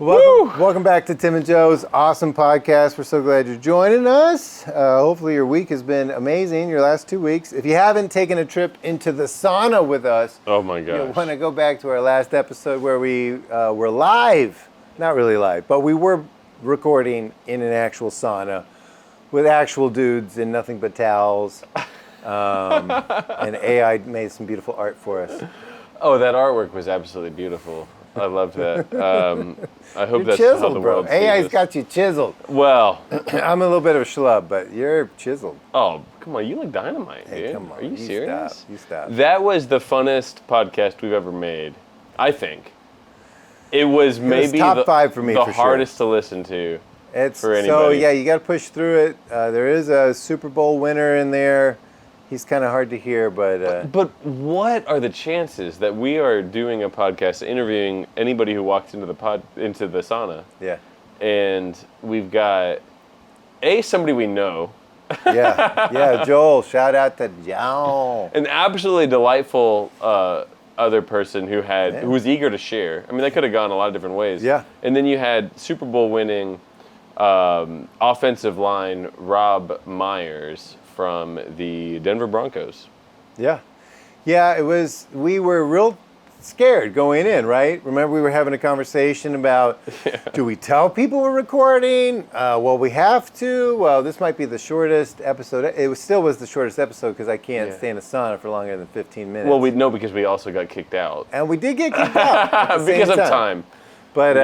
Welcome back to Tim and Joe's awesome podcast. We're so glad you're joining us. Hopefully your week has been amazing, your last 2 weeks. If you haven't taken a trip into the sauna with us, oh my gosh, you'll want to go back to our last episode where we were live. Not really live, but we were recording in an actual sauna with actual dudes and nothing but towels. And AI made some beautiful art for us. Oh, that artwork was absolutely beautiful. I loved that. I hope that's chiseled, how the world sees AI's us. got you chiseled. Well, I'm a little bit of a schlub, but you're chiseled. oh, come on, you look dynamite, Hey, dude. come on. Are you serious? Stop. You stop. That was the funnest podcast we've ever made, I think. It was maybe top 5 for me, the for sure. hardest to listen to. It's for anybody. So yeah, you got to push through it. There is a Super Bowl winner in there. He's kind of hard to hear, but But what are the chances that we are doing a podcast interviewing anybody who walks into the sauna? yeah, And we've got somebody we know, yeah. Joel, shout out to Joel. an absolutely delightful other person who was eager to share. I mean, that could have gone a lot of different ways. Yeah. And then you had Super Bowl winning offensive line Rob Myers from the Denver Broncos. Yeah. It was. We were real scared going in, right? Remember, we were having a conversation about, do we tell people we're recording? Well, we have to. Well, this might be the shortest episode. It still was the shortest episode because I can't stay in a sauna for longer than 15 minutes. Well, we know because we also got kicked out. And we did get kicked out at the because same of time. But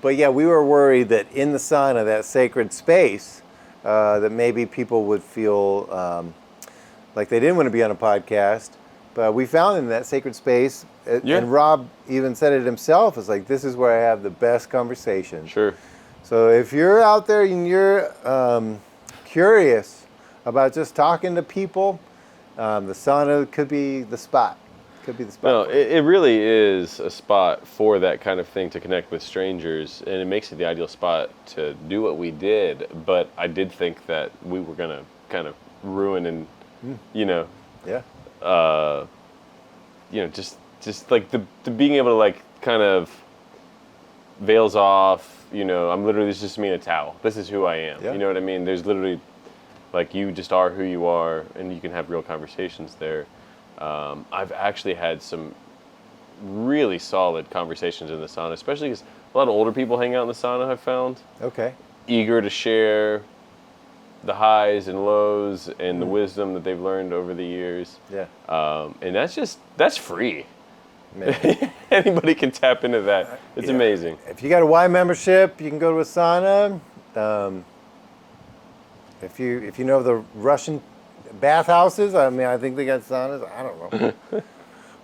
Because yeah, we were worried that in the sauna, that sacred space, that maybe people would feel like they didn't want to be on a podcast. But we found in that sacred space, and Rob even said it himself, it's like, this is where I have the best conversation. Sure. So if you're out there and you're curious about just talking to people, the sauna could be the spot. No, it really is a spot for that kind of thing, to connect with strangers, and it makes it the ideal spot to do what we did. But I did think that we were going to kind of ruin and, just like the being able to like kind of veils off, I'm literally, it's just me in a towel. This is who I am. Yeah. You know what I mean? There's literally, like, you just are who you are, and you can have real conversations there. I've actually had some really solid conversations in the sauna, especially because a lot of older people hang out in the sauna, I've found. Okay. Eager to share the highs and lows and the wisdom that they've learned over the years. Yeah. And that's free. Man. Anybody can tap into that. It's amazing. If you got a Y membership, you can go to a sauna. If you know the Russian bathhouses, I mean, I think they got saunas. I don't know.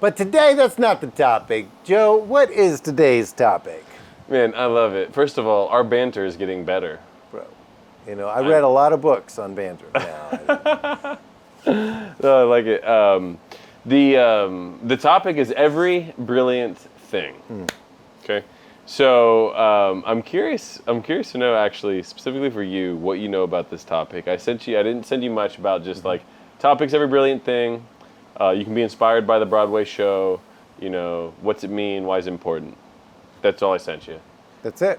But today, that's not the topic. Joe, what is today's topic? Man, I love it. First of all, our banter is getting better. Bro, I read a lot of books on banter now. No, I like it. The topic is every brilliant thing. Okay, so I'm curious to know, actually, specifically for you, what you know about this topic. I didn't send you much about just like topics, every brilliant thing. You can be inspired by the Broadway show. What's it mean? Why is it important? That's all I sent you. That's it.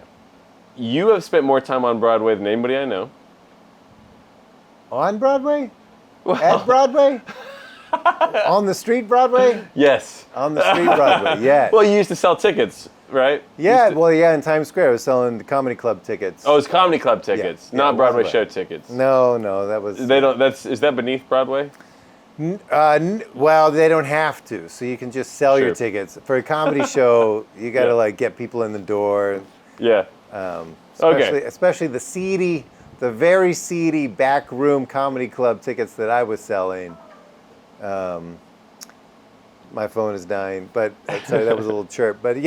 You have spent more time on Broadway than anybody I know. On Broadway? Well, At Broadway? On the street Broadway? yes. On the street Broadway, yes. Well, you used to sell tickets, right? Yeah, in Times Square, I was selling the comedy club tickets. Oh, it's comedy club tickets, not Broadway show tickets. No, that was... They don't. Is that beneath Broadway? Well, they don't have to, so you can just sell your tickets. For a comedy show, you got to get people in the door. Yeah. Especially the very seedy back room comedy club tickets that I was selling. My phone is dying, but sorry, that was a little chirp. But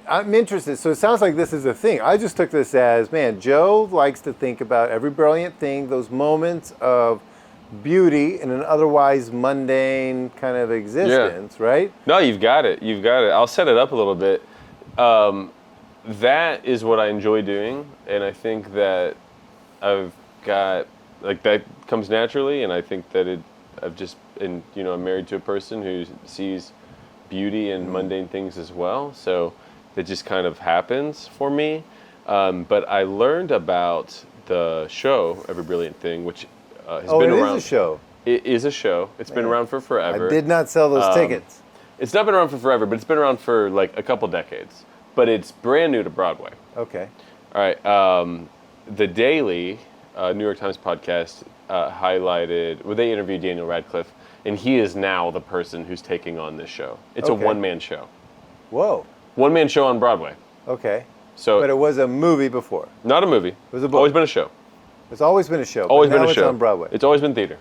I'm interested. So it sounds like this is a thing. I just took this as, man, Joe likes to think about every brilliant thing, those moments of beauty in an otherwise mundane kind of existence, right? No, you've got it. I'll set it up a little bit. That is what I enjoy doing, and I think that I've got, that comes naturally, and I think that I'm married to a person who sees beauty in mundane things as well. So that just kind of happens for me. But I learned about the show, Every Brilliant Thing, which has been around. It is a show. It is a show. It's been around for forever. I did not sell those tickets. It's not been around for forever, but it's been around for like a couple decades. But it's brand new to Broadway. Okay. All right. The Daily, New York Times podcast, highlighted, well, they interviewed Daniel Radcliffe, and he is now the person who's taking on this show. It's a one-man show. Whoa. One-man show on Broadway. Okay. So, but it was a movie before. Not a movie. It was a book. Always been a show. It's always been a show. Always but been now a show. It's on Broadway. It's always been theater.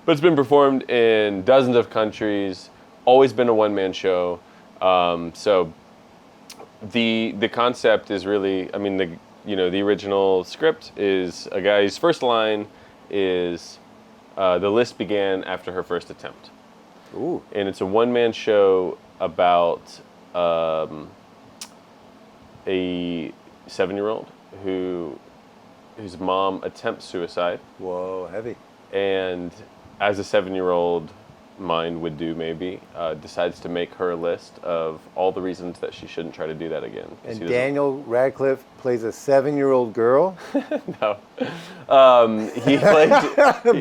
But it's been performed in dozens of countries, always been a one-man show. So the concept is really, I mean, the original script is a guy's first line is, the list began after her first attempt. Ooh. And it's a one-man show about a 7-year-old whose mom attempts suicide. Whoa, heavy. And as a 7-year-old mind would do maybe, decides to make her a list of all the reasons that she shouldn't try to do that again. And Daniel Radcliffe plays a 7-year-old girl? No. He played...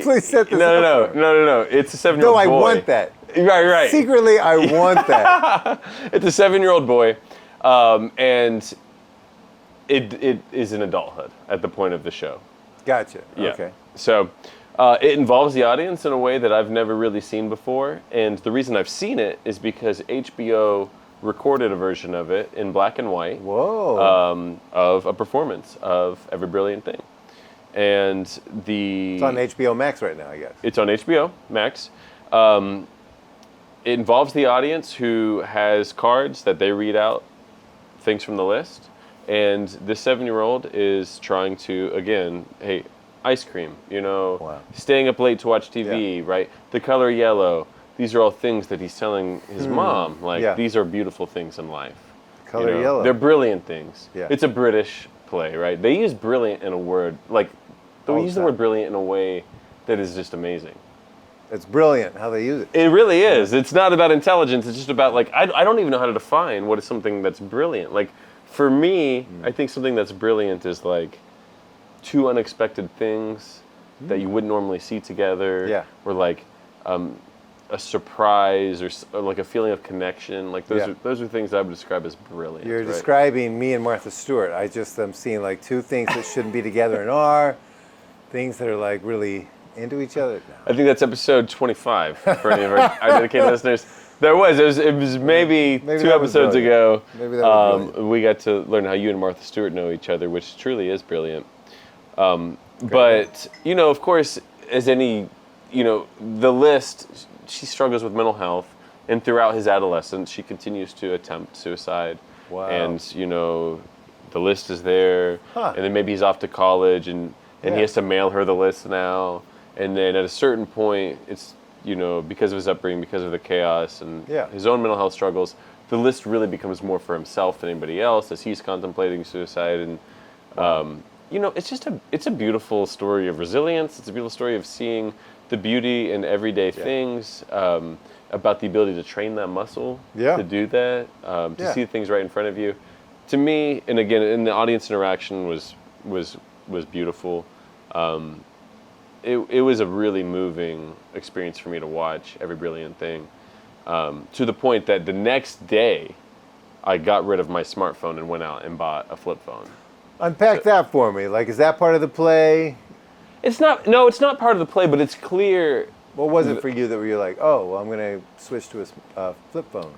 Please set this up. No. It's a 7-year-old boy. No, I want that. Right. Secretly, I want that. It's a 7-year-old boy, and it is in adulthood at the point of the show. Gotcha. Yeah. Okay. So it involves the audience in a way that I've never really seen before. And the reason I've seen it is because HBO recorded a version of it in black and white. Whoa. Of a performance of Every Brilliant Thing. And it's on HBO Max right now, I guess. It's on HBO Max. It involves the audience who has cards that they read out things from the list. And this 7-year-old is trying to, again, hey, ice cream, Wow. staying up late to watch TV, Yeah. right? The color yellow. These are all things that he's telling his mom. Like, these are beautiful things in life. Color yellow. They're brilliant things. Yeah. It's a British play, right? They use brilliant in a word, like, they use the word brilliant in a way that is just amazing. It's brilliant how they use it. It really is. It's not about intelligence. It's just about, like, I don't even know how to define what is something that's brilliant. Like, for me, I think something that's brilliant is, like, two unexpected things that you wouldn't normally see together. Yeah. Or, like, a surprise or like a feeling of connection. Like, those are things I would describe as brilliant. You're right? describing me and Martha Stewart. I just am seeing, like, two things that shouldn't be together and are. Things that are, like, really into each other. I think that's episode 25 for any of our dedicated listeners. It was maybe 2 episodes ago. Maybe that was brilliant. We got to learn how you and Martha Stewart know each other, which truly is brilliant. But, of course, as any, the list, she struggles with mental health. And throughout his adolescence, she continues to attempt suicide. Wow. And, the list is there. Huh. And then maybe he's off to college and he has to mail her the list now. And then at a certain point, it's, because of his upbringing, because of the chaos and his own mental health struggles, the list really becomes more for himself than anybody else as he's contemplating suicide. And, it's a beautiful story of resilience. It's a beautiful story of seeing the beauty in everyday things, about the ability to train that muscle to do that, to see things right in front of you. To me, and again, and the audience interaction was beautiful. It was a really moving experience for me to watch Every Brilliant Thing, to the point that the next day, I got rid of my smartphone and went out and bought a flip phone. Unpack that for me. Like, is that part of the play? It's not part of the play, but it's clear. What was it for you that were you like, oh, well, I'm going to switch to a flip phone?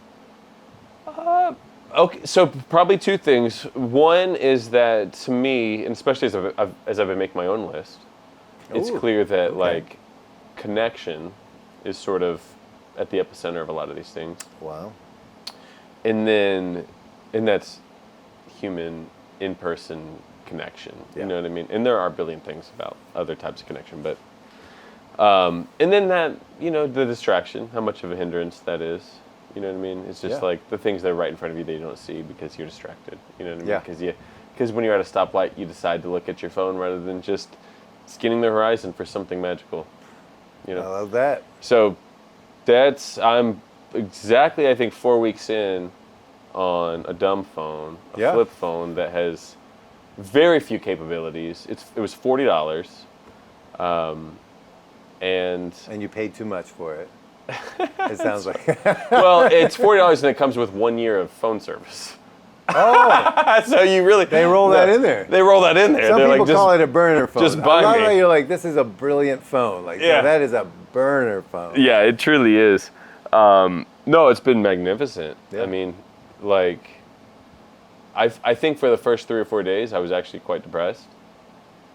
Okay, so probably two things. One is that to me, and especially as I've been making my own list, it's clear that like connection is sort of at the epicenter of a lot of these things. Wow. And that's human in-person connection. You know what I mean? And there are a billion things about other types of connection, but and then that, the distraction, how much of a hindrance that is. You know what I mean? It's just like the things that are right in front of you that you don't see because you're distracted. You know what I mean? Because when you're at a stoplight, you decide to look at your phone rather than just scanning the horizon for something magical. I love that. So I'm exactly, I think, 4 weeks in on a dumb phone, a flip phone that has very few capabilities. It was $40, and you paid too much for it. It sounds like. well, it's $40 and it comes with 1 year of phone service. Oh, So you really they roll that in there. They roll that in there. Some They're people like, call it a burner phone. just buy I love me. how you're like, this is a brilliant phone. Like, Yeah. that is a burner phone. Yeah, it truly is. No, it's been magnificent. Yeah. I mean, like, I think for the first 3 or 4 days, I was actually quite depressed.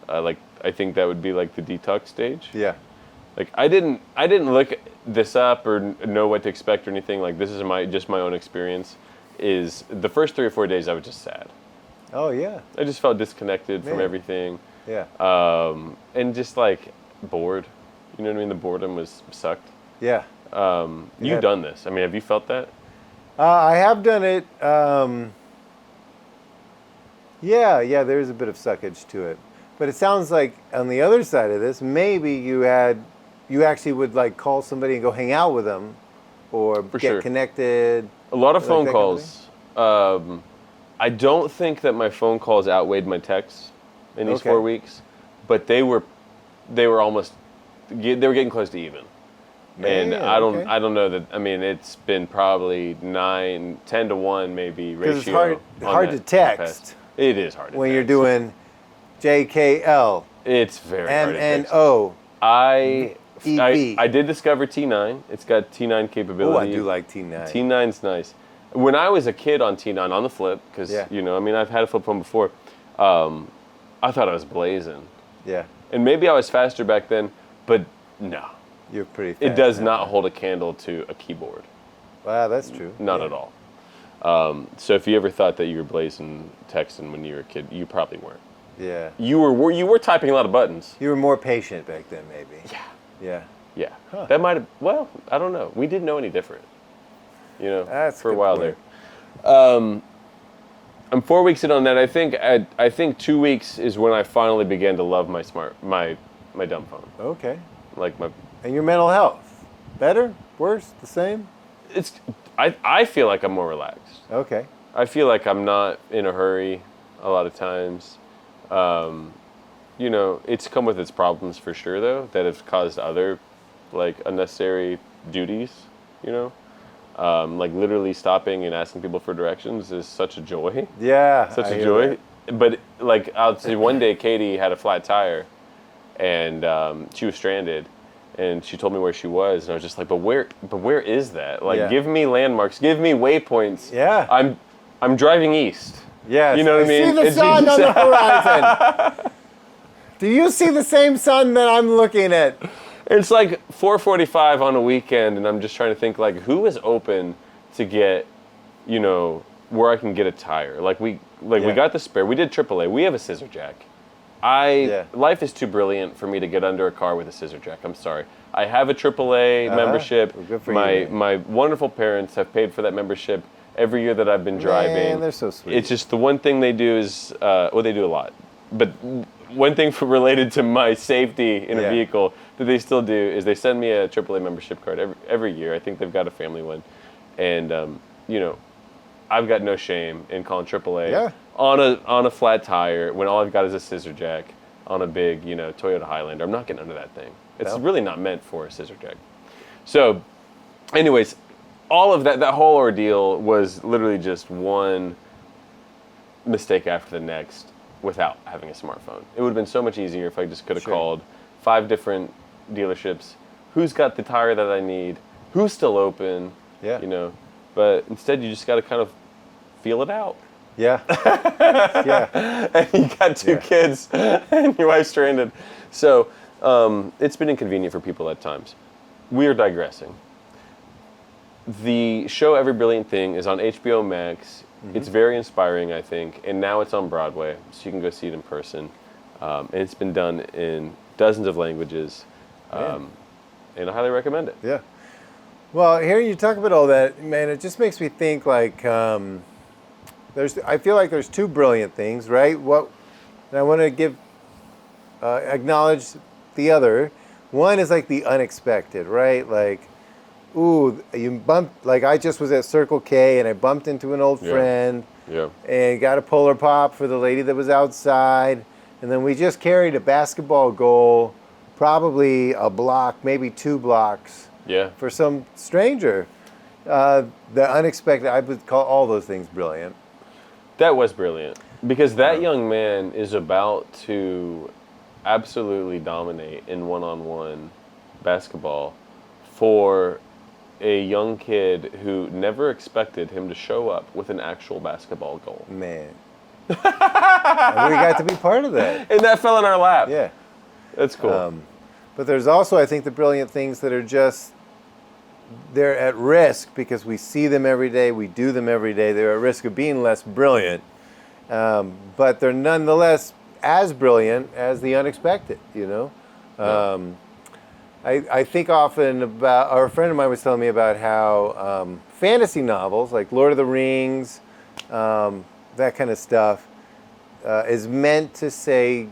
I think that would be like the detox stage. Yeah. Like, I didn't look this up or know what to expect or anything. Like, this is just my own experience. Is the first 3 or 4 days I was just sad. Oh, yeah. I just felt disconnected from Man. everything. Yeah. And just like bored. You know what I mean? The boredom sucked. Yeah. You've done this. I mean, have you felt that? I have done it. Yeah, there's a bit of suckage to it. But it sounds like on the other side of this, maybe you actually would like call somebody and go hang out with them or For get sure. connected. A lot of Like phone that kind of calls. I don't think that my phone calls outweighed my texts in these Okay. 4 weeks, but they were getting close to even. And Man, I okay. don't know that. I mean, it's been probably 10 to 1 maybe ratio. 'Cause it's hard on to that text past. It is hard to when text. you're doing JKL, It's very hard to text. MNO. I EB. I did discover T9. It's got T9 capability. Oh, I do like T9. T9's nice. When I was a kid on T9 on the flip, because Yeah. I mean, I've had a flip phone before. I thought I was blazing, Yeah, and maybe I was faster back then, but no, you're pretty fast. it does now. not hold a candle to a keyboard. Wow, that's true. Not Yeah. at all. So if you ever thought that you were blazing texting when you were a kid, you probably weren't. Yeah. You were typing a lot of buttons. You were more patient back then, maybe. Yeah. Yeah. Yeah. Huh. That might have. Well, I don't know. We didn't know any different. That's for a good while point. there. I'm 4 weeks in on that. I think 2 weeks is when I finally began to love my dumb phone. Okay. Like my. And your mental health? Better? Worse? The same? I feel like I'm more relaxed. Okay. I feel like I'm not in a hurry a lot of times. It's come with its problems for sure, though, that have caused other, like, unnecessary duties, Like, literally stopping and asking people for directions is such a joy. Yeah. Such I a hear joy. that. But, like, I'll say one day Katie had a flat tire, and she was stranded. And she told me where she was, and I was just like, but where is that? Like, Yeah. give me landmarks, give me waypoints. Yeah. I'm driving east. Yes. You know what I mean? See the It's sun on just- the horizon. Do you see the same sun that I'm looking at? It's like 4:45 on a weekend, and I'm just trying to think, like, who is open to get, where I can get a tire? We got the spare. We did AAA. We have a scissor jack. Life is too brilliant for me to get under a car with a scissor jack. I'm sorry. I have a AAA membership. Well, good for you. My wonderful parents have paid for that membership every year that I've been driving. Man, they're so sweet. It's just the one thing they do is, they do a lot. But one thing related to my safety in a vehicle that they still do is they send me a AAA membership card every year. I think they've got a family one. And, I've got no shame in calling AAA on a flat tire when all I've got is a scissor jack on a big, Toyota Highlander. I'm not getting under that thing. It's really not meant for a scissor jack. So, anyways, all of that whole ordeal was literally just one mistake after the next without having a smartphone. It would have been so much easier if I just could have called 5 different dealerships. Who's got the tire that I need? Who's still open? Yeah. But instead, you just got to kind of feel it out. Yeah. Yeah. And you got 2 kids, and your wife's stranded. So it's been inconvenient for people at times. We are digressing. The show Every Brilliant Thing is on HBO Max. Mm-hmm. It's very inspiring, I think, and now it's on Broadway, so you can go see it in person. And it's been done in dozens of languages, and I highly recommend it. Yeah. Well, hearing you talk about all that, man, it just makes me think like I feel like there's 2 brilliant things, right? And I want to acknowledge the other. One is like the unexpected, right? Like ooh, you bumped, like I just was at Circle K and I bumped into an old Yeah. friend Yeah. and got a Polar Pop for the lady that was outside. And then we just carried a basketball goal, probably a block, maybe 2 blocks Yeah. for some stranger. The unexpected, I would call all those things brilliant. That was brilliant because that young man is about to absolutely dominate in one-on-one basketball for a young kid who never expected him to show up with an actual basketball goal. Man. And we got to be part of that. And that fell in our lap. Yeah. That's cool. But there's also, I think, the brilliant things that are just, they're at risk because we see them every day, we do them every day. They're at risk of being less brilliant, but they're nonetheless as brilliant as the unexpected, you know? I think often about, or a friend of mine was telling me about how fantasy novels, like Lord of the Rings, that kind of stuff, is meant to say,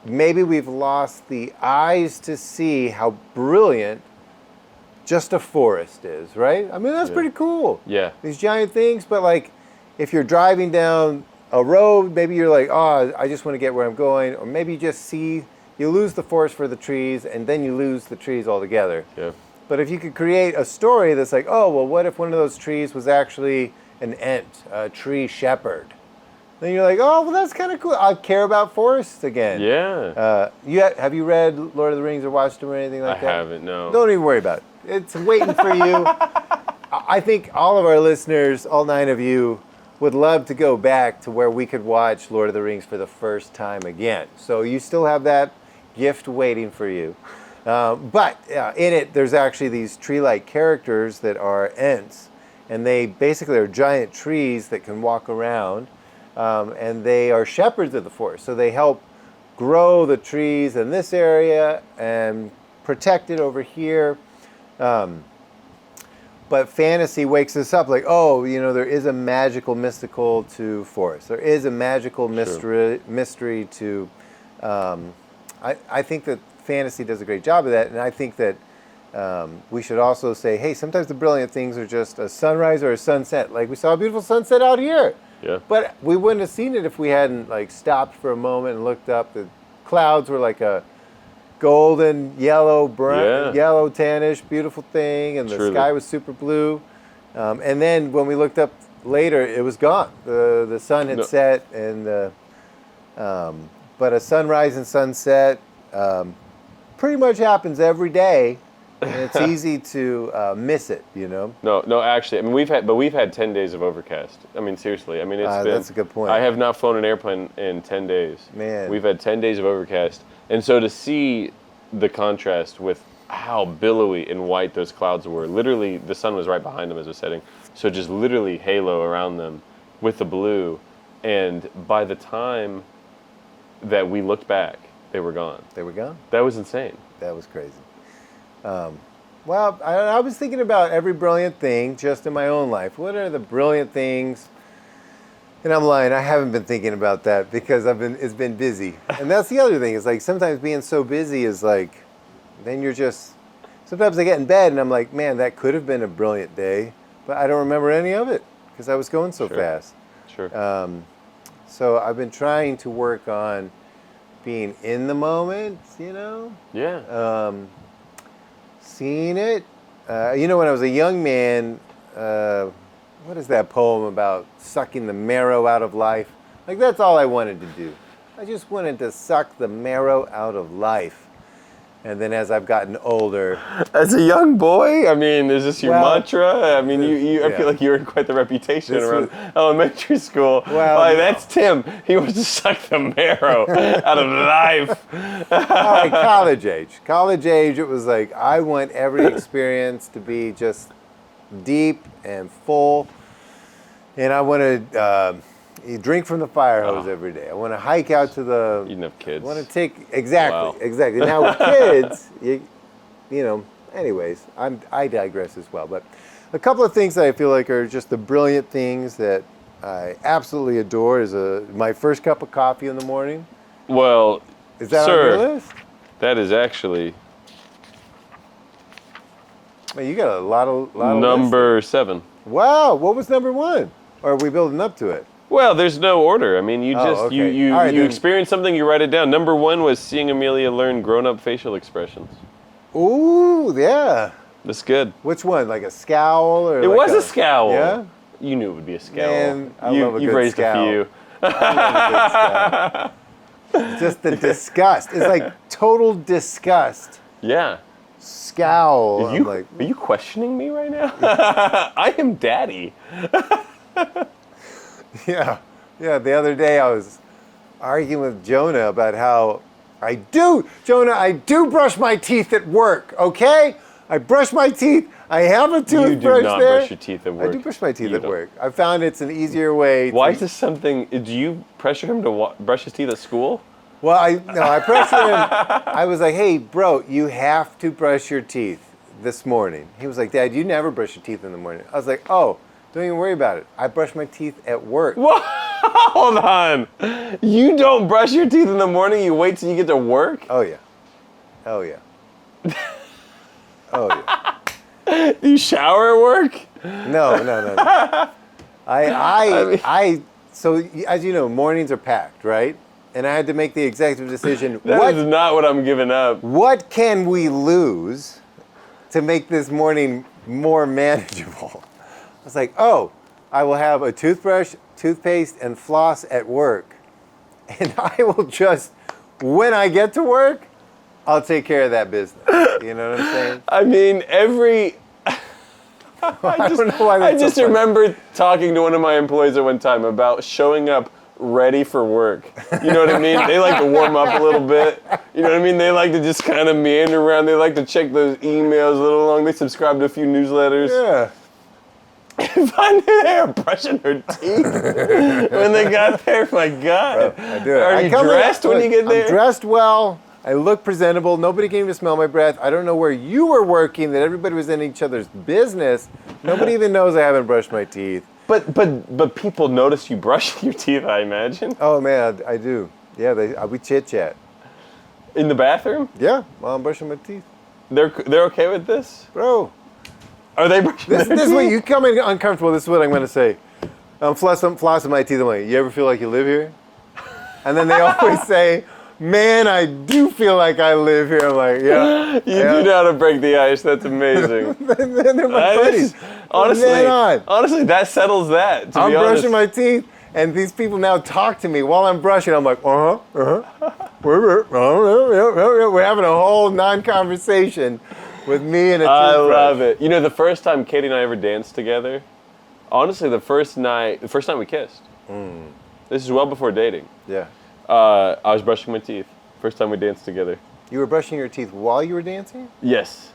maybe we've lost the eyes to see how brilliant just a forest is, right? I mean, that's pretty cool. Yeah. These giant things, but like, if you're driving down a road, maybe you're like, oh, I just want to get where I'm going, or maybe you just see, you lose the forest for the trees, and then you lose the trees altogether. Yeah. But if you could create a story that's like, oh, well, what if one of those trees was actually an ent, a tree shepherd? Then you're like, oh, well, that's kind of cool. I care about forests again. Yeah. Have you read Lord of the Rings or watched them or anything like that? I haven't, no. Don't even worry about it. It's waiting for you. I think all of our listeners, all 9 of you, would love to go back to where we could watch Lord of the Rings for the first time again. So you still have that gift waiting for you. But in it, there's actually these tree-like characters that are Ents. And they basically are giant trees that can walk around. And they are shepherds of the forest. So they help grow the trees in this area and protect it over here. But fantasy wakes us up like, oh, you know, there is a magical mystical to forest. There is a magical mystery to, I think that fantasy does a great job of that. And I think that we should also say, hey, sometimes the brilliant things are just a sunrise or a sunset. Like we saw a beautiful sunset out here. Yeah. But we wouldn't have seen it if we hadn't like stopped for a moment and looked up. The clouds were like a golden, yellow, brown, yellow, tannish, beautiful thing, and the sky was super blue. And then when we looked up later, it was gone. The sun had set, and but a sunrise and sunset pretty much happens every day, and it's easy to miss it, you know. No, actually, I mean we've had 10 days of overcast. I mean seriously, I mean it's been. That's a good point. I have not flown an airplane in 10 days. Man, we've had 10 days of overcast, and so to see the contrast with how billowy and white those clouds were, literally the sun was right behind them as it was setting, so just literally halo around them with the blue, and by the time that we looked back, they were gone. They were gone. That was insane. That was crazy. Well, I was thinking about every brilliant thing just in my own life. What are the brilliant things? And I'm lying, I haven't been thinking about that because it's been busy. And that's the other thing, is like sometimes being so busy is like, then you're just, sometimes I get in bed and I'm like, man, that could have been a brilliant day, but I don't remember any of it because I was going so fast. Sure. So I've been trying to work on being in the moment, you know? Yeah. Seeing it. You know, when I was a young man, what is that poem about sucking the marrow out of life? Like, that's all I wanted to do. I just wanted to suck the marrow out of life. And then as I've gotten older... As a young boy? I mean, is this your mantra? I mean, I feel like you earned quite the reputation around elementary school. Well, like, that's Tim. He wants to suck the marrow out of life. All right, college age. College age, it was like, I want every experience to be just deep and full. And I want to drink from the fire hose every day. I want to hike out to the... You didn't have kids. I want to take... Exactly, Wow. exactly. Now with kids, you know, anyways, I digress as well. But a couple of things that I feel like are just the brilliant things that I absolutely adore is my first cup of coffee in the morning. Well, is that sir, on your list? That is actually... Man, you got a lot of Number 7. Wow, what was number 1? Or are we building up to it? Well, there's no order. I mean, you just okay. you All right, you then. experience something, you write it down. Number 1 was seeing Amelia learn grown-up facial expressions. Ooh, yeah. That's good. Which one? Like a scowl or? It like was a scowl. Yeah. You knew it would be a scowl. Man, I love a You've good raised scowl. a few. I love a good scowl. Just the disgust. It's like total disgust. Yeah. Scowl. Are you questioning me right now? I am daddy. Yeah. Yeah, the other day I was arguing with Jonah about how I do brush my teeth at work, okay? I brush my teeth. I have a toothbrush You do not there. brush your teeth at work. I do brush my teeth You at don't. work. I found it's an easier way. Why is this something? Do you pressure him to brush his teeth at school? Well, I pressured him. I was like, hey, bro, you have to brush your teeth this morning. He was like, Dad, you never brush your teeth in the morning. I was like, oh, don't even worry about it. I brush my teeth at work. What? Hold on. You don't brush your teeth in the morning. You wait till you get to work. Oh, yeah. Oh, yeah. Oh, yeah. Do you shower at work? No. So as you know, mornings are packed, right? And I had to make the executive decision. That is not what I'm giving up. What can we lose to make this morning more manageable? I was like, oh, I will have a toothbrush, toothpaste, and floss at work. And I will just, when I get to work, I'll take care of that business. You know what I'm saying? I mean, I don't know why I that's just so funny. remember talking to one of my employees at one time about showing up ready for work. You know what I mean? They like to warm up a little bit. You know what I mean? They like to just kind of meander around. They like to check those emails a little long. They subscribe to a few newsletters. Yeah. If I knew they were brushing their teeth when they got there, my God. I do it. Are you dressed when you get there? I'm dressed well. I look presentable. Nobody can even smell my breath. I don't know where you were working, that everybody was in each other's business. Nobody even knows I haven't brushed my teeth. But people notice you brushing your teeth, I imagine. Oh, man, I do. Yeah, we chit-chat. In the bathroom? Yeah, while I'm brushing my teeth. They're okay with this? Bro, Are they brushing this their is teeth? what you come in uncomfortable. This is what I'm going to say. I'm flossing my teeth. I'm like, you ever feel like you live here? And then they always say, man, I do feel like I live here. I'm like, yeah. You do know how to break the ice. That's amazing. They're my buddies. Honestly, that settles that. To I'm be honest. brushing my teeth, and these people now talk to me while I'm brushing. I'm like, We're having a whole non-conversation with me and a toothbrush. I love it. You know, the first time Katie and I ever danced together, honestly, the first night we kissed. This is well before dating. Yeah. I was brushing my teeth. First time we danced together. You were brushing your teeth while you were dancing? Yes.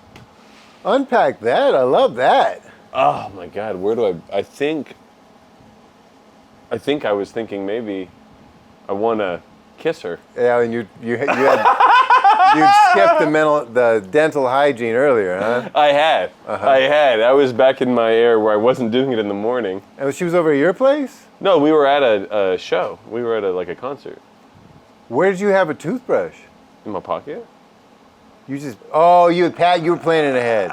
Unpack that. I love that. Oh my God, where do I think I was thinking maybe I want to kiss her. Yeah, and you skipped the dental hygiene earlier, huh? I had. I was back in my era where I wasn't doing it in the morning. And she was over at your place? No, we were at a show. We were at a concert. Where did you have a toothbrush? In my pocket. You were planning ahead.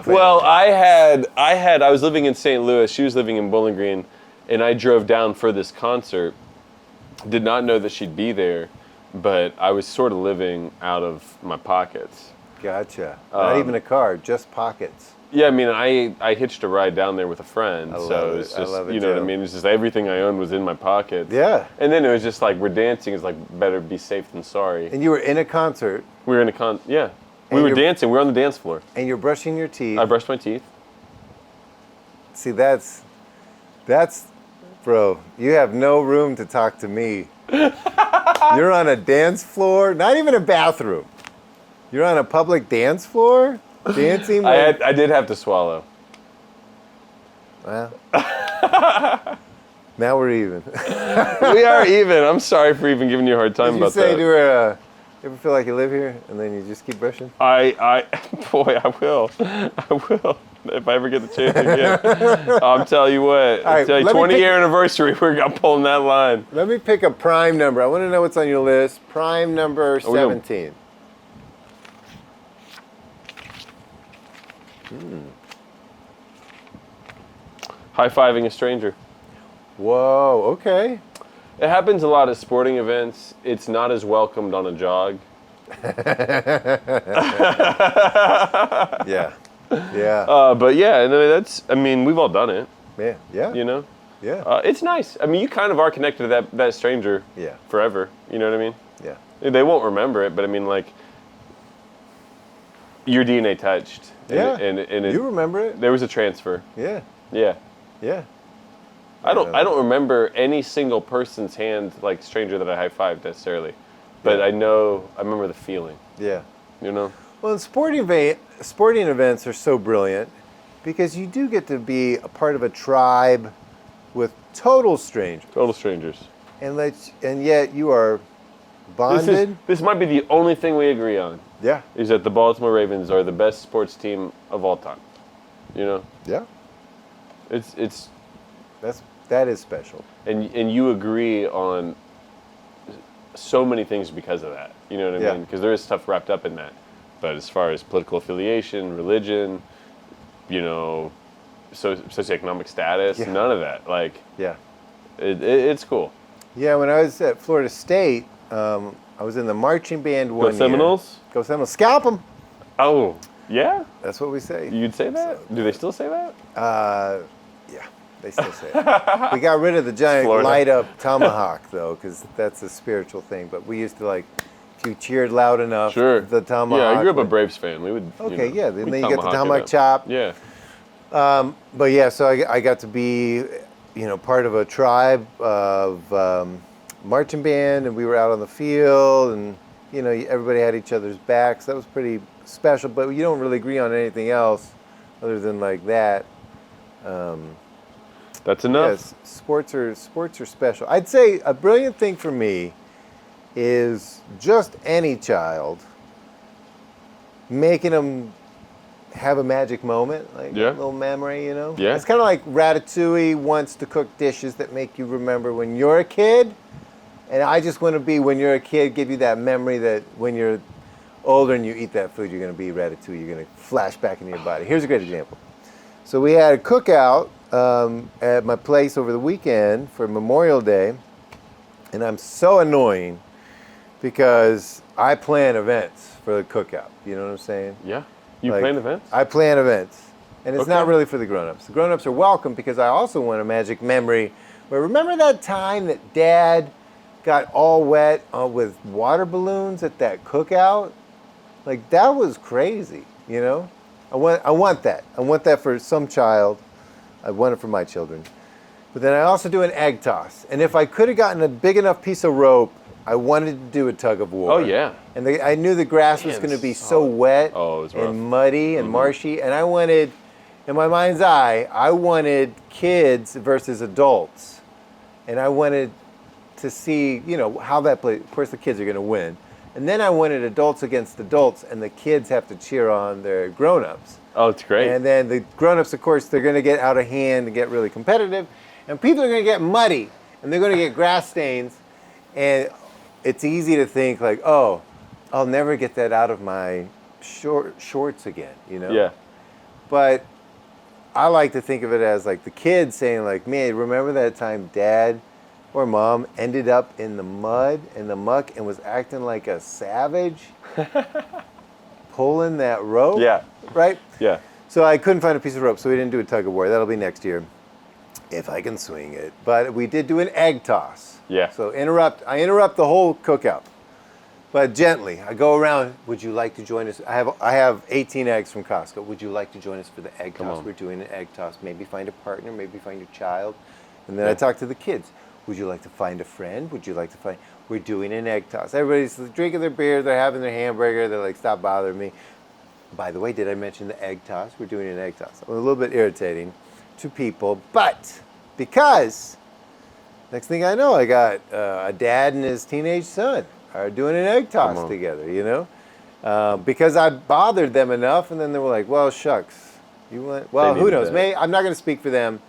Well, I was living in St. Louis. She was living in Bowling Green, and I drove down for this concert. Did not know that she'd be there, but I was sort of living out of my pockets. Gotcha. Not even a car, just pockets. Yeah, I mean, I hitched a ride down there with a friend, so it's I just, love it, you know what I Joe. mean? It's just everything I owned was in my pockets. Yeah. And then it was just like, we're dancing, it's like, better be safe than sorry. And you were in a concert, We were in yeah. We were dancing, we were on the dance floor. and you're brushing your teeth. I brushed my teeth. See, that's, bro, you have no room to talk to me. You're on a dance floor, not even a bathroom. You're on a public dance floor, dancing with... I did have to swallow. Well, now we're even. We are even. I'm sorry for even giving you a hard time Did you about say that. to her, you ever feel like you live here, and then you just keep brushing? Boy, I will. If I ever get the chance again. I'll tell you what. right, 20-year anniversary, I'm pulling that line. Let me pick a prime number. I want to know what's on your list. Prime number 17. High-fiving a stranger. Whoa, okay. It happens a lot at sporting events. It's not as welcomed on a jog. Yeah. Yeah. But yeah, I mean, we've all done it, Yeah. Yeah. you know? Yeah. It's nice. I mean, you kind of are connected to that stranger Yeah. forever. You know what I mean? Yeah. They won't remember it, but I mean, like, your DNA touched. Yeah. And You remember it? there was a transfer. Yeah. Yeah. Yeah. I don't remember any single person's hand, like, stranger that I high-fived necessarily. But Yeah. I remember the feeling, Yeah. you know? Well, and sporting events are so brilliant because you do get to be a part of a tribe with total strangers, Total strangers. and yet you are bonded. This might be the only thing we agree on, Yeah. is that the Baltimore Ravens are the best sports team of all time. You know? Yeah. It's That is special. and you agree on so many things because of that. You know what I Yeah. mean? Because there is stuff wrapped up in that. But as far as political affiliation, religion, you know, socioeconomic status, Yeah. none of that. Like, Yeah. it's cool. Yeah. When I was at Florida State, I was in the marching band one Go year. Seminoles? Go Seminoles. Scalp them. Oh, yeah? That's what we say. You'd say that? Do they still say that? Yeah, they still say it. We got rid of the giant Florida. light-up tomahawk, though, because that's a spiritual thing. But we used to, like, if you cheered loud enough, Sure. the tomahawk. Yeah, I grew up a would- Braves fan. We would. Okay, yeah, then we'd you get the it tomahawk up. chop. Yeah. But yeah, so I got to be, part of a tribe of marching band, and we were out on the field, and everybody had each other's backs. That was pretty special. But you don't really agree on anything else, other than like that. That's enough. Yes, sports are special. I'd say a brilliant thing for me is just any child making them have a magic moment, like Yeah. a little memory, Yeah. It's kind of like Ratatouille wants to cook dishes that make you remember when you're a kid. And I just want to be, when you're a kid, give you that memory that when you're older and you eat that food, you're going to be Ratatouille. You're going to flash back into your body. Here's a great example. So we had a cookout at my place over the weekend for Memorial Day. And I'm so annoying because I plan events for the cookout. You know what I'm saying? Yeah. You Like, plan events? I plan events. And it's not Okay. really for the grown-ups. The grown-ups are welcome because I also want a magic memory. But remember that time that Dad got all wet with water balloons at that cookout? Like, that was crazy, I want that. I want that for some child. I want it for my children. But then I also do an egg toss. And if I could have gotten a big enough piece of rope, I wanted to do a tug of war. Oh, yeah. And I knew the grass was Man, going to be so solid. wet Oh, it was rough. and muddy and marshy. And I wanted, in my mind's eye, I wanted kids versus adults. And I wanted to see, how that plays. Of course, the kids are going to win. And then I wanted adults against adults, and the kids have to cheer on their grown-ups. Oh, it's great. And then the grown-ups, of course, they're going to get out of hand and get really competitive. And people are going to get muddy, and they're going to get grass stains. And it's easy to think like, oh, I'll never get that out of my shorts again, Yeah. But I like to think of it as like the kids saying like, man, remember that time Dad or Mom ended up in the mud and the muck and was acting like a savage, pulling that rope? Yeah. Right? Yeah. So I couldn't find a piece of rope, so we didn't do a tug of war. That'll be next year, if I can swing it. But we did do an egg toss. Yeah. So I interrupt the whole cookout, but gently. I go around. Would you like to join us? I have 18 eggs from Costco. Would you like to join us for the egg toss? on. We're doing an egg toss. Maybe find a partner. Maybe find your child. And then I talk to the kids. Would you like to find a friend? Would you like to find? We're doing an egg toss. Everybody's drinking their beer. They're having their hamburger. They're like, stop bothering me. By the way, did I mention the egg toss? We're doing an egg toss. I'm a little bit irritating to people, but because next thing I know, I got a dad and his teenage son are doing an egg toss together, because I bothered them enough, and then they were like, well, shucks. Well, They who needed knows? that. Maybe, I'm not going to speak for them,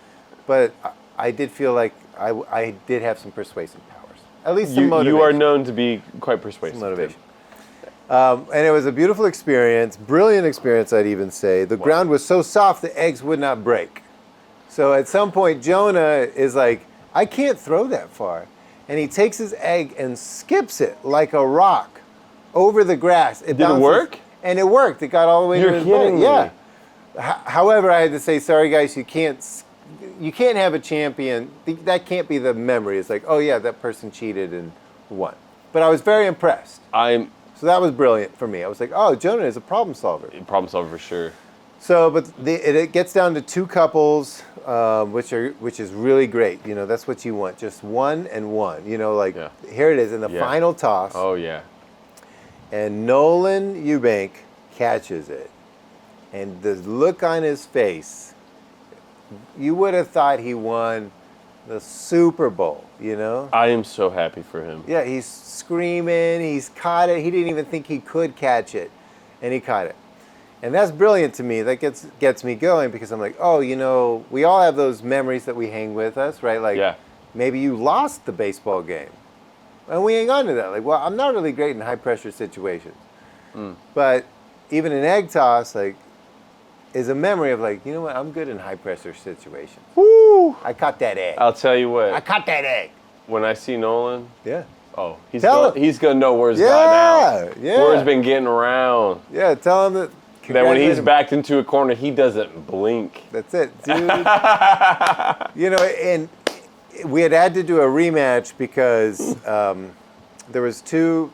but I did feel like I did have some persuasive powers. At least some motivation. You are known to be quite persuasive. Some motivation. And it was a beautiful experience, brilliant experience, I'd even say. The ground was so soft the eggs would not break. So at some point, Jonah is like, I can't throw that far. And he takes his egg and skips it like a rock over the grass. Did it work? And it worked. It got all the way to his kidding butt. me. Yeah. However, I had to say, sorry guys, you can't have a champion. That can't be the memory. It's like, oh yeah, that person cheated and won. But I was very impressed. So that was brilliant for me. I was like, oh, Jonah is a problem solver. Problem solver for sure. So, but it gets down to 2 couples, which is really great. You know, that's what you want, just 1 and 1. You know, like here it is in the final toss. Oh yeah. And Nolan Eubank catches it, and the look on his face, you would have thought he won the Super Bowl. You know. I am so happy for him. Yeah, he's screaming. He's caught it. He didn't even think he could catch it, and he caught it. And that's brilliant to me. That gets me going because I'm like, oh, you know, we all have those memories that we hang with us, right? Like, maybe you lost the baseball game, and we hang on to that. Like, well, I'm not really great in high pressure situations, but even an egg toss, like, is a memory of like, you know what? I'm good in high pressure situations. Woo! I caught that egg. I'll tell you what. I caught that egg. When I see Nolan, oh, he's gonna know where's gotten out. Yeah. Word's been getting around. Yeah, tell him that. That when he's backed into a corner, he doesn't blink. That's it, dude. You know, and we had to do a rematch because there was two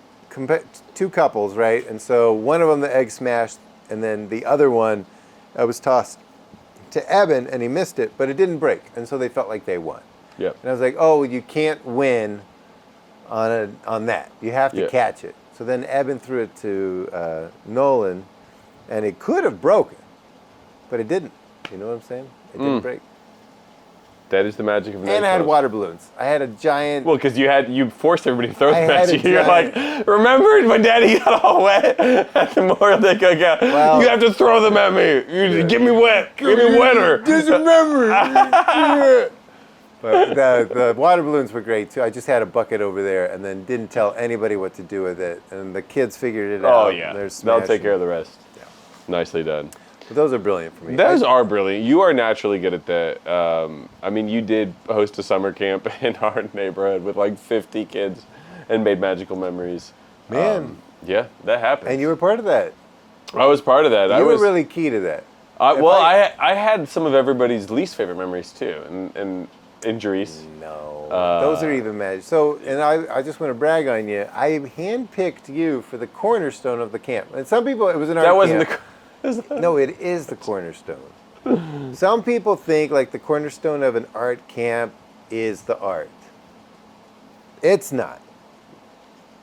couples, right? And so one of them the egg smashed, and then the other one was tossed to Evan, and he missed it, but it didn't break, and so they felt like they won. Yep. And I was like, oh, you can't win on that. You have to catch it. So then Evan threw it to Nolan. And it could have broken, but it didn't. You know what I'm saying? It didn't break. That is the magic of night And I had throws. water balloons. I had a giant. Well, because you forced everybody to throw them at you. You're giant- like, remember when Daddy got all wet at the Memorial Day cookout? Well, you have to throw them at me. You Get me wet. Get me wetter. Just remember. But the water balloons were great too. I just had a bucket over there and then didn't tell anybody what to do with it. And the kids figured it out. Oh yeah, they'll take care of the rest. Yeah. Nicely done. But those are brilliant for me. Those are brilliant. You are naturally good at that. I mean, you did host a summer camp in our neighborhood with like 50 kids and made magical memories. Man. Yeah, that happened. And you were part of that. I was part of that. You were really key to that. I had some of everybody's least favorite memories too, and injuries. No, those are even magic. So, and I just want to brag on you. I handpicked you for the cornerstone of the camp. And some people, it was an art camp. No, it is the cornerstone. Some people think like the cornerstone of an art camp is the art. It's not.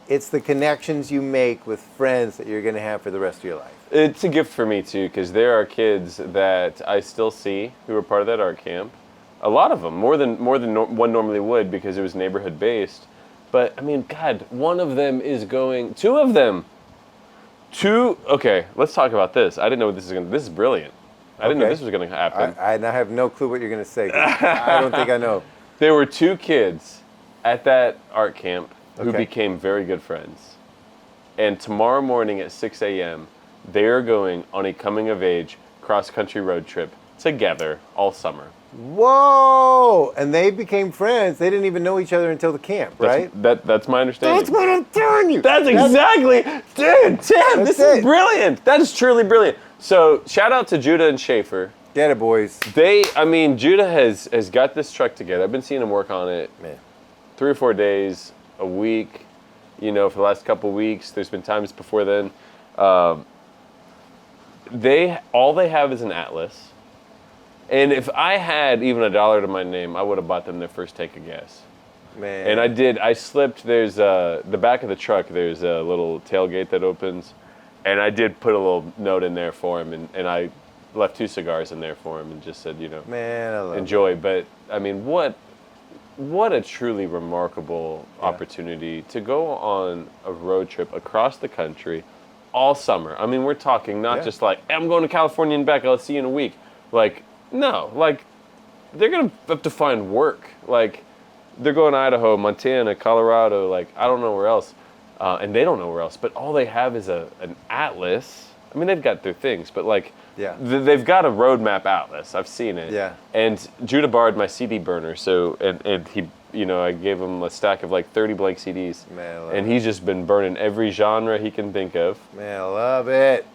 It's the connections you make with friends that you're going to have for the rest of your life. It's a gift for me too, because there are kids that I still see who are part of that art camp. A lot of them, more than one normally would, because it was neighborhood based. But I mean, God, one of them is going. Two of them. Okay, let's talk about this. I didn't know this is going. This is brilliant. I didn't know this was going to happen. I have no clue what you're going to say. I don't think I know. There were 2 kids at that art camp who became very good friends. And tomorrow morning at 6 a.m., they are going on a coming-of-age cross-country road trip together all summer. Whoa! And they became friends. They didn't even know each other until the camp, right? That's my understanding. That's what I'm telling you. That's exactly, dude, Tim, this is brilliant. That is truly brilliant. So shout out to Judah and Schaefer. Get it, boys. Judah has got this truck together. I've been seeing him work on it 3 or 4 days a week, for the last couple weeks. There's been times before then. All they have is an Atlas. And if I had even $1 to my name, I would have bought them their first tank of gas. Man. And I slipped, there's the back of the truck, there's a little tailgate that opens. And I did put a little note in there for him, and I left 2 cigars in there for him and just said, Man, I love enjoy. But, I mean, what a truly remarkable opportunity to go on a road trip across the country all summer. I mean, we're talking not just like, hey, I'm going to California and back, I'll see you in a week. Like, no, like, they're going to have to find work. Like, they're going to Idaho, Montana, Colorado, like, I don't know where else. and they don't know where else. But all they have is an atlas. I mean, they've got their things, but like, they've got a roadmap atlas. I've seen it. Yeah. And Judah borrowed my CD burner, so and he, I gave him a stack of like 30 blank CDs, Man, and he's just been burning every genre he can think of. Man, I love it.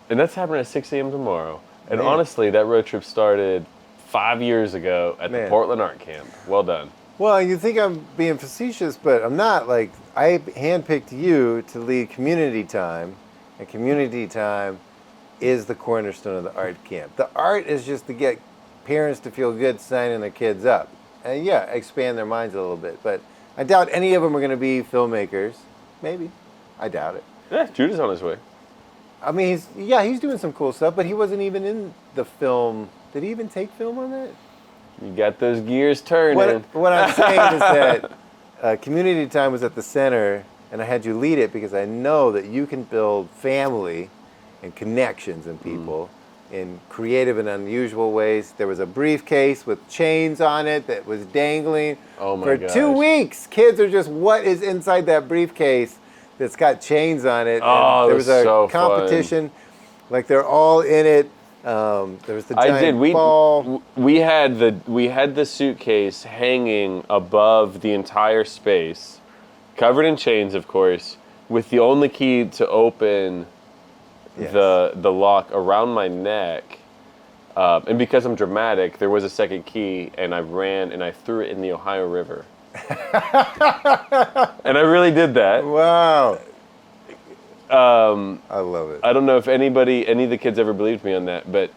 And that's happening at 6 a.m. tomorrow. And Man. honestly, that road trip started 5 years ago at the Portland Art Camp. Well done. Well, you think I'm being facetious, but I'm not. Like, I handpicked you to lead community time, and community time is the cornerstone of the art camp. The art is just to get parents to feel good signing their kids up. And yeah, expand their minds a little bit. But I doubt any of them are going to be filmmakers. Maybe. I doubt it. Yeah, Judah's on his way. I mean, he's doing some cool stuff, but he wasn't even in the film. Did he even take film on that? You got those gears turning. What I'm saying is that community time was at the center, and I had you lead it because I know that you can build family and connections in people in creative and unusual ways. There was a briefcase with chains on it that was dangling for 2 weeks. Kids are just, what is inside that briefcase that's got chains on it? Oh, and there was a so competition. Fun. Like, they're all in it. There was the giant ball. We had the suitcase hanging above the entire space, covered in chains, of course, with the only key to open the lock around my neck. And because I'm dramatic, there was a second key, and I ran and I threw it in the Ohio River. And I really did that. Wow. I love it. I don't know if any of the kids ever believed me on that, but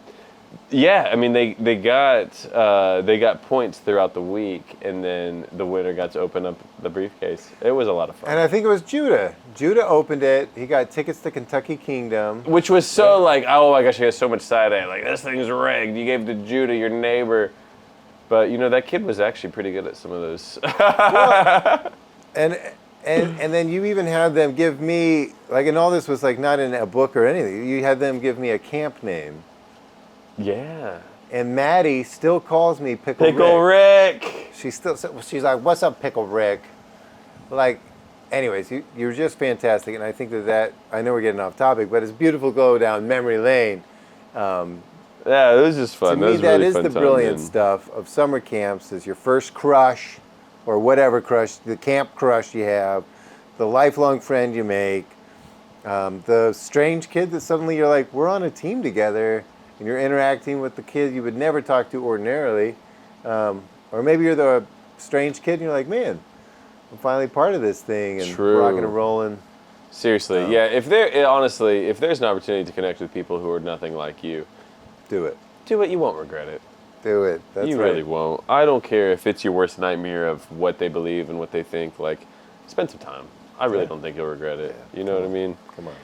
yeah, I mean, they got points throughout the week, and then the winner got to open up the briefcase. It was a lot of fun. And I think it was Judah. Judah opened it. He got tickets to Kentucky Kingdom, which was so like, oh my gosh, he has so much side eye. Like, this thing's rigged. You gave it to Judah, your neighbor. But that kid was actually pretty good at some of those. Well, and then you even had them give me, like, and all this was like not in a book or anything. You had them give me a camp name. Yeah. And Maddie still calls me Pickle Rick. She's like, what's up, Pickle Rick? Like, anyways, you're just fantastic. And I think that I know we're getting off topic, but it's beautiful to go down memory lane. Yeah, it was just fun. To me, that is the brilliant stuff of summer camps, is your first crush, or whatever crush, the camp crush you have, the lifelong friend you make, the strange kid that suddenly you're like, we're on a team together, and you're interacting with the kid you would never talk to ordinarily. Or maybe you're the strange kid and you're like, man, I'm finally part of this thing, and rocking and rolling. Seriously, yeah. If there's an opportunity to connect with people who are nothing like you, do it. Do it. You won't regret it. Do it. That's you really won't. I don't care if it's your worst nightmare of what they believe and what they think. Like, spend some time. I really don't think you'll regret it. Yeah. You know what I mean? Come on.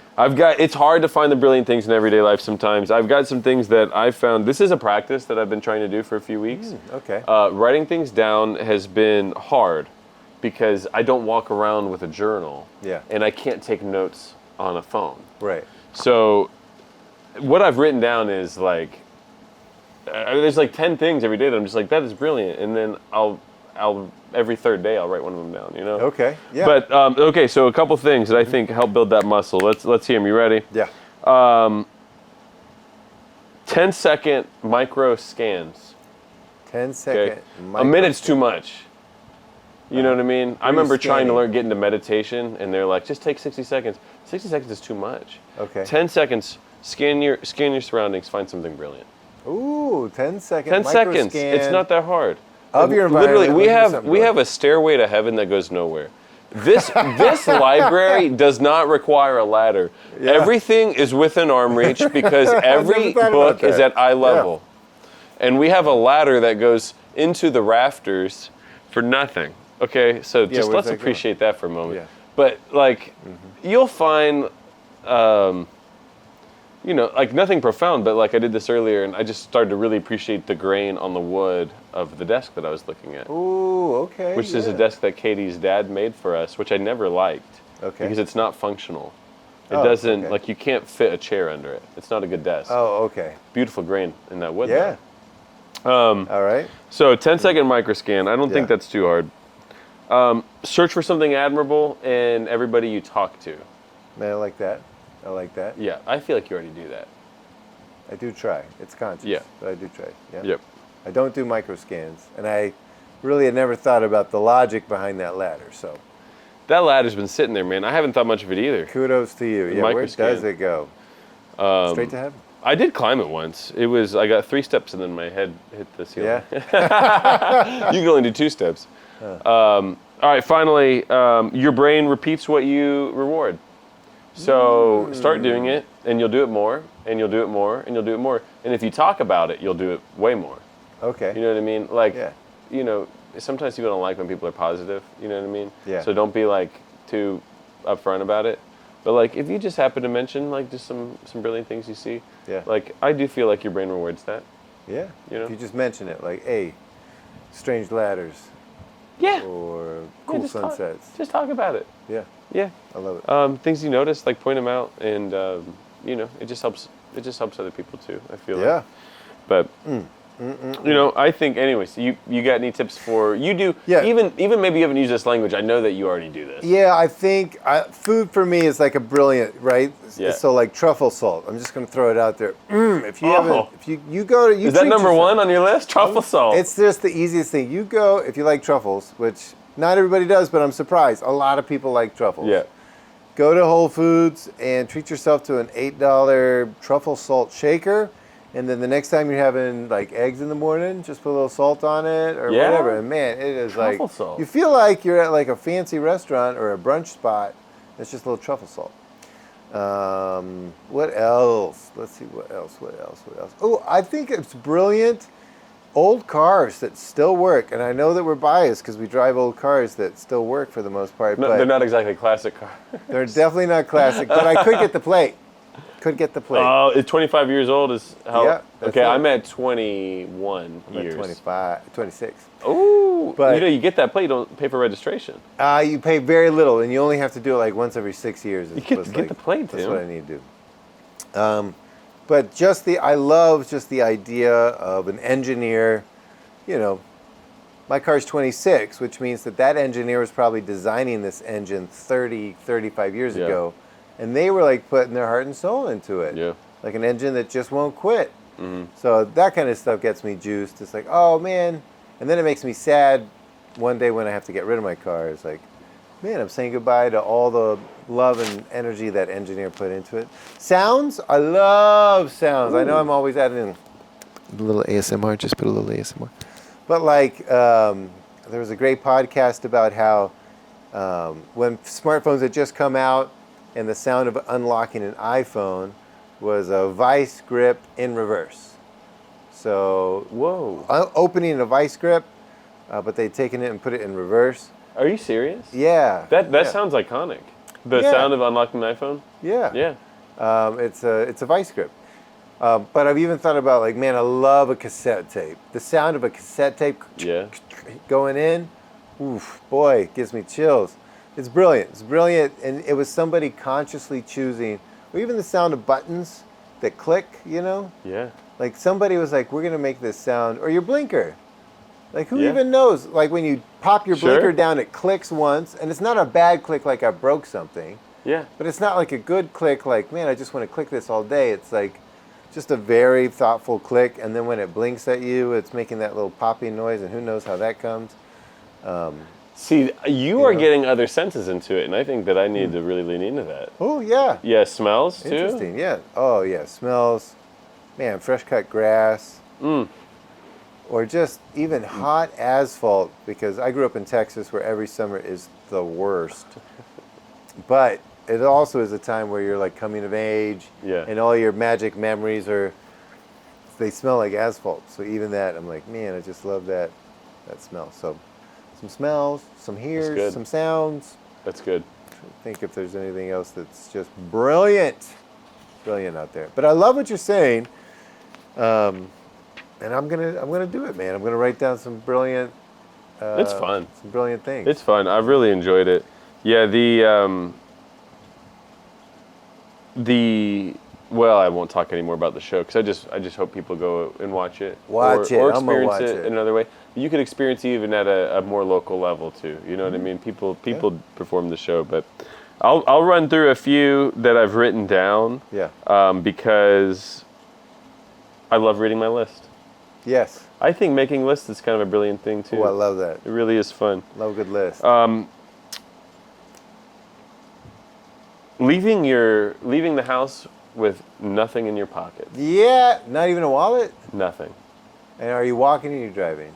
It's hard to find the brilliant things in everyday life sometimes. I've got some things that I've found. This is a practice that I've been trying to do for a few weeks. Okay. Writing things down has been hard because I don't walk around with a journal. Yeah. And I can't take notes on a phone. Right. So what I've written down is like, there's like 10 things every day that I'm just like, that is brilliant. And then I'll every third day I'll write one of them down, Okay, yeah. But, okay, so a couple things that I think help build that muscle. Let's hear them. You ready? Yeah. 10-second micro scans. 10-second. Okay? A minute's too much. You know what I mean? I remember trying to get into meditation, and they're like, just take 60 seconds. 60 seconds is too much. Okay. 10 seconds, scan your surroundings, find something brilliant. Ooh, 10-second 10 seconds. It's not that hard. Of your environment. Literally, we have a stairway to heaven that goes nowhere. This library does not require a ladder. Yeah. Everything is within arm reach because every book is at eye level. Yeah. And we have a ladder that goes into the rafters for nothing. Okay, so just let's appreciate that for a moment. Yeah. But like, you'll find, like nothing profound, but like I did this earlier, and I just started to really appreciate the grain on the wood of the desk that I was looking at. Ooh, okay. Which is a desk that Katie's dad made for us, which I never liked. Okay. Because it's not functional. It doesn't, like you can't fit a chair under it. It's not a good desk. Oh, okay. Beautiful grain in that wood. Yeah. All right. So 10-second microscan. I don't think that's too hard. Search for something admirable in everybody you talk to. Man, I like that. I like that. Yeah, I feel like you already do that. I do try. It's conscious. Yeah. But I do try. Yeah. Yep. I don't do micro scans, and I really had never thought about the logic behind that ladder. So That ladder's been sitting there, man. I haven't thought much of it either. kudos to you. Yeah. Where microscan. does it go? Straight to heaven. I did climb it once. I got 3 steps and then my head hit the ceiling. Yeah. You can only do 2 steps. All right, finally, your brain repeats what you reward. So start doing it, and you'll do it more, and you'll do it more, and you'll do it more. And if you talk about it, you'll do it way more. Okay. You know what I mean? Like, Yeah. you know, sometimes people don't like when people are positive. You know what I mean? Yeah. So don't be like too upfront about it. But like, if you just happen to mention like just some brilliant things you see, Yeah. like I do feel like your brain rewards that. Yeah. You know? If you just mention it, like, hey, strange ladders Yeah. or cool just sunsets. Just talk about it. Yeah. Yeah. I love it. Things you notice, like point them out, and you know, it just helps. It just helps other people too. I feel Yeah. like. But you know, I think anyways. You got any tips for you do? Yeah. Even maybe you haven't used this language. I know that you already do this. Yeah, I think food for me is like a brilliant, right? Yeah. So like truffle salt. I'm just gonna throw it out there. If you Oh. haven't, if you go to, you Is that treat number yourself. one on your list? Truffle salt. It's just the easiest thing. You go if you like truffles, which not everybody does, but I'm surprised. A lot of people like truffles. yeah. Go to Whole Foods and treat yourself to an $8 truffle salt shaker. And then the next time you're having like eggs in the morning, just put a little salt on it or Yeah. whatever. And man, it is Truffle like, salt. you feel like you're at like a fancy restaurant or a brunch spot. It's just a little truffle salt. What else? Let's see, what else? Oh, I think it's brilliant. Old cars that still work. And I know that we're biased because we drive old cars that still work for the most part. No, but they're not exactly classic cars. they're definitely not classic, but I could get the plate. Could get the plate. Oh, 25 years old is how? Yeah, that's Okay, it. I'm at 21 I'm at years. 25, 26. Ooh, But- you know, you get that plate, you don't pay for registration. You pay very little, and you only have to do it like once every 6 years. You get to get the plate, That's Tim. what I need to do. But I love just the idea of an engineer. You know, my car's 26, which means that engineer was probably designing this engine 30, 35 years Yeah. ago. And they were like putting their heart and soul into it. Yeah. Like an engine that just won't quit. So that kind of stuff gets me juiced. It's like, oh man. And then it makes me sad one day when I have to get rid of my car. It's like, man, I'm saying goodbye to all the love and energy that engineer put into it. Sounds, I love sounds. I know I'm always adding in a little ASMR, just put a little ASMR. But like, there was a great podcast about how when smartphones had just come out and the sound of unlocking an iPhone was a vice grip in reverse. So Whoa. opening a vice grip, but they'd taken it and put it in reverse. Are you serious? Yeah. That yeah. sounds iconic. The Yeah. sound of unlocking an iPhone? Yeah. Yeah. It's a vice grip. But I've even thought about like, man, I love a cassette tape. The sound of a cassette tape Yeah. going in, oof, boy, it gives me chills. It's brilliant. It's brilliant. And it was somebody consciously choosing, or even the sound of buttons that click, you know? Yeah. Like somebody was like, we're going to make this sound, or your blinker. Like who Yeah. even knows? Like when you pop your Sure. blinker down, it clicks once, and it's not a bad click like I broke something, Yeah. but it's not like a good click like, man, I just want to click this all day. It's like just a very thoughtful click, and then when it blinks at you, it's making that little popping noise, and who knows how that comes. See, you are know? getting other senses into it, and I think that I need to really lean into that. Oh, yeah. Yeah, smells too. Interesting, yeah. Oh, yeah. Smells, man, fresh cut grass. Or just even hot asphalt, because I grew up in Texas where every summer is the worst. But it also is a time where you're like coming of age, Yeah. and all your magic memories they smell like asphalt. So even that, I'm like, man, I just love that smell. So some smells, some hears, good. some sounds. That's good. Think if there's anything else that's just brilliant out there. But I love what you're saying, and I'm gonna do it, man. I'm gonna write down some brilliant. It's fun. Some brilliant things. It's fun. I've really enjoyed it. Yeah, the well, I won't talk anymore about the show because I just hope people go and watch it. Watch it. Or I'm gonna experience watch it it. in another way. You could experience it even at a more local level too. You know what I mean? People perform the show, but I'll run through a few that I've written down. Yeah. Because I love reading my list. Yes. I think making lists is kind of a brilliant thing too. Oh, I love that. It really is fun. Love a good list. Leaving the house with nothing in your pockets. Yeah. Not even a wallet? Nothing. And are you walking or are you driving?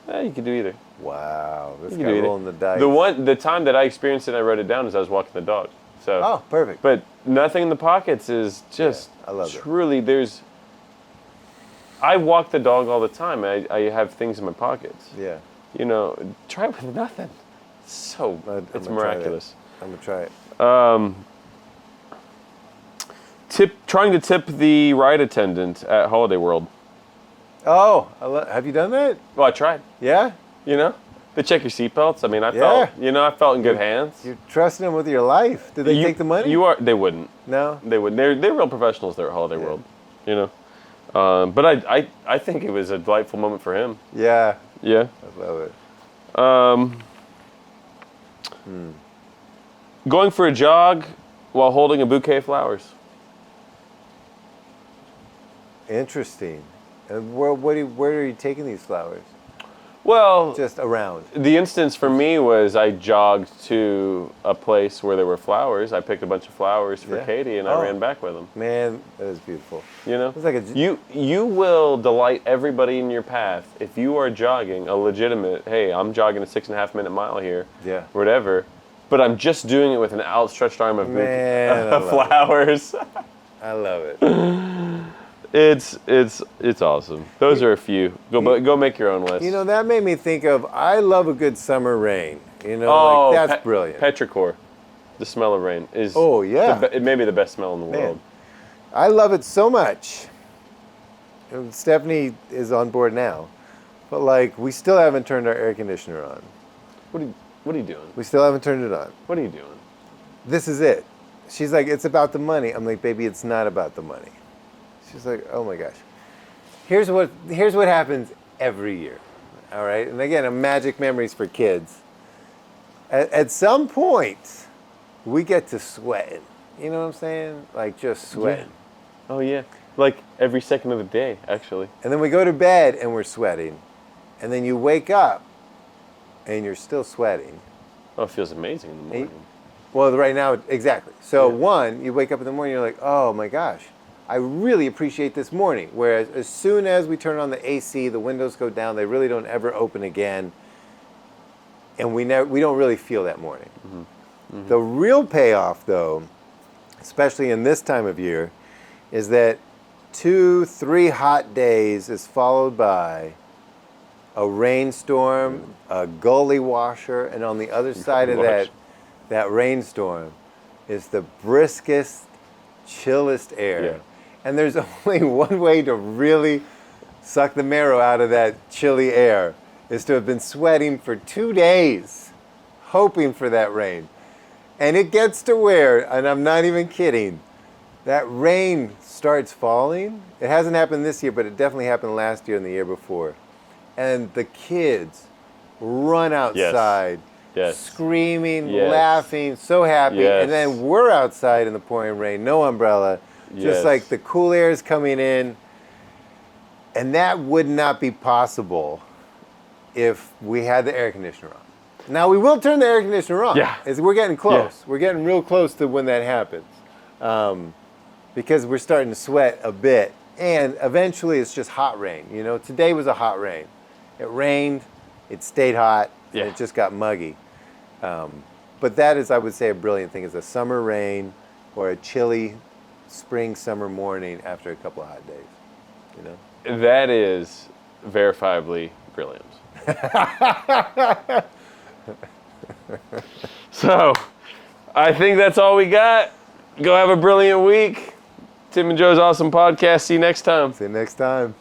You could do either. Wow. This You guy could do either. rolling the dice. The time that I experienced it, I wrote it down as I was walking the dog. So. Oh, perfect. But nothing in the pockets is just I love it. truly there's. I walk the dog all the time. I have things in my pockets. Yeah. You know, try it with nothing. It's it's miraculous. I'm gonna try it. Trying to tip the ride attendant at Holiday World. Oh, have you done that? Well, I tried. Yeah. You know, they check your seatbelts. I mean, I felt in good hands. You're trusting them with your life. Did they take the money? They wouldn't. No. They wouldn't. They're real professionals there at Holiday World. You know, but I think it was a delightful moment for him. Yeah. Yeah. I love it. Going for a jog while holding a bouquet of flowers. Interesting. And where are you taking these flowers? Well, Just around. the instance for me was I jogged to a place where there were flowers. I picked a bunch of flowers for Yeah. Katie, and Oh. I ran back with them. Man, that is beautiful. You know, It's like you will delight everybody in your path if you are jogging a legitimate. Hey, I'm jogging a 6.5 minute mile here. Yeah. Whatever, but I'm just doing it with an outstretched arm of Man, I love it. flowers. I love it. It's awesome. Those are a few. Go make your own list. You know, that made me think of, I love a good summer rain. You know, like that's brilliant. Petrichor, the smell of rain is. Oh, yeah. It may be the best smell in the Man. world. I love it so much. And Stephanie is on board now. But like, we still haven't turned our air conditioner on. What are you doing? We still haven't turned it on. What are you doing? This is it. She's like, it's about the money. I'm like, baby, it's not about the money. She's like, oh my gosh. Here's what happens every year. All right? And again, a magic memories for kids. At some point, we get to sweating. You know what I'm saying? Like just sweating. Yeah. Oh yeah. Like every second of the day, actually. And then we go to bed and we're sweating. And then you wake up and you're still sweating. Oh, it feels amazing in the morning. Well, right now, exactly. So Yeah. one, you wake up in the morning, you're like, oh my gosh, I really appreciate this morning. Whereas as soon as we turn on the AC, the windows go down, they really don't ever open again. And we don't really feel that morning. Mm-hmm. Mm-hmm. The real payoff, though, especially in this time of year, is that 2-3 hot days is followed by a rainstorm, a gully washer, and on the other side of that rainstorm is the briskest, chillest air. Yeah. And there's only one way to really suck the marrow out of that chilly air, is to have been sweating for 2 days, hoping for that rain. And it gets to where, and I'm not even kidding, that rain starts falling. It hasn't happened this year, but it definitely happened last year and the year before. And the kids run outside, Yes. screaming, Yes. laughing, so happy. Yes. And then we're outside in the pouring rain, no umbrella, Yes. just like the cool air is coming in. And that would not be possible if we had the air conditioner on. Now, we will turn the air conditioner on. Yeah. We're getting close. Yeah. We're getting real close to when that happens. Because we're starting to sweat a bit. And eventually, it's just hot rain. You know, today was a hot rain. It rained, it stayed hot, Yeah. and it just got muggy. But that is, I would say, a brilliant thing, is a summer rain or a chilly spring, summer morning after a couple of hot days. You know? That is verifiably brilliant. So, I think that's all we got. Go have a brilliant week. Tim and Joe's Awesome Podcast. See you next time. See you next time.